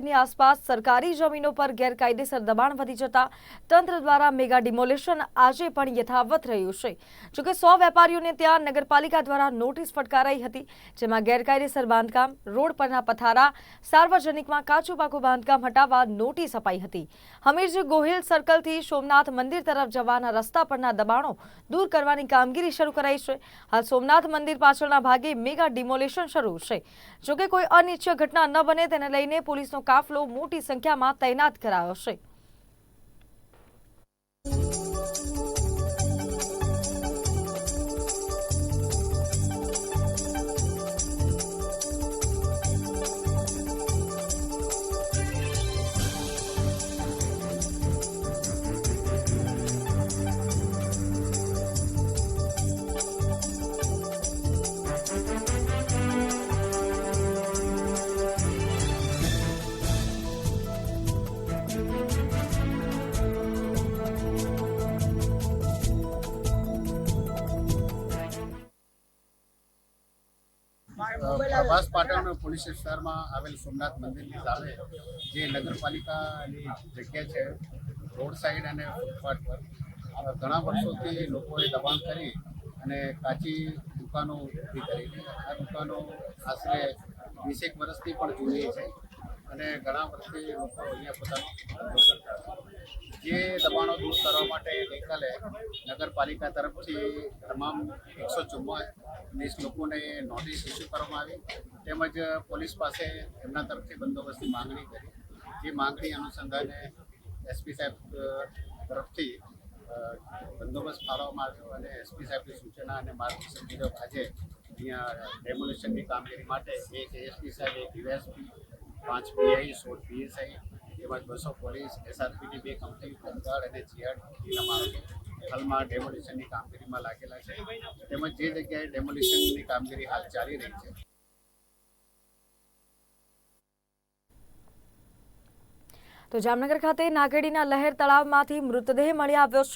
ની આસપાસ સરકારી જમીનો પર ગેરકાયદેસર દબાણ વધી જતા તંત્ર દ્વારા મેગા ડિમોલિશન આજે પણ યથાવત રહ્યું છે। જોકે 100 વેપારીઓને ત્યાં નગરપાલિકા દ્વારા નોટિસ ફટકારાઈ હતી, જેમાં ગેરકાયદેસર બાંધકામ, રોડ પરના પથારા, સાર્વજનિકમાં કાચું પાકું બાંધકામ હટાવવા નોટિસ અપાઈ હતી। હમીરજી ગોહિલ સર્કલથી સોમનાથ મંદિર તરફ જવાના રસ્તા પરના દબાણો દૂર કરવાની કામગીરી શરૂ કરાઈ છે। હાલ સોમનાથ મંદિર પાછળના ભાગે મેગા ડિમોલિશન શરૂ છે। જોકે કોઈ અનિચ્છનીય ઘટના ન બને તેને લઈને પોલીસનો કાફલો મોટી સંખ્યામાં તૈનાત કરાયો છે। પ્રભાસ પાટણ પોલીસ વિસ્તારમાં આવેલ સોમનાથ મંદિરની સામે જે નગરપાલિકાની જગ્યા છે, રોડ સાઈડ અને ફૂટપાથ પર ઘણા વર્ષોથી લોકોએ દબાણ કરી અને કાચી દુકાનો ઊભી કરી। આ દુકાનો આશરે 20 વર્ષથી પણ જૂની છે અને ઘણા વર્ષથી લોકો અહીંયા પોતાનો ધંધો કરતા હતા। જે દબાણો દૂર કરવા માટે ગઈકાલે નગરપાલિકા તરફથી તમામ 144 લોકોને નોટિસ ઇસ્યુ કરવામાં આવી, તેમજ પોલીસ પાસે એમના તરફથી બંદોબસ્તની માંગણી કરી। જે માંગણી અનુસંધાને એસપી સાહેબ તરફથી બંદોબસ્ત ફાળવવામાં આવ્યો અને એસપી સાહેબની સૂચના અને માર્ગદર્શન મુજબ આજે અહીંયા ડેમોલિશનની કામગીરી માટે એક એએસપી સાહેબ, એક ડીવાયએસપી, 5 પીઆઈ, 16 પીએસઆઈ તેમજ 200 પોલીસ, એસઆરપીની 2 કંપની, હોમગાર્ડ અને જીઆરડીના માણસો હાલમાં ડેમોલિશનની કામગીરીમાં લાગેલા છે। તેમજ જે જગ્યાએ ડેમોલિશનની કામગીરી હાલ ચાલી રહી છે તો જામનગર ખાતે નાગેડીના લહેર તળાવમાંથી મૃતદેહ મળી આવ્યો છે।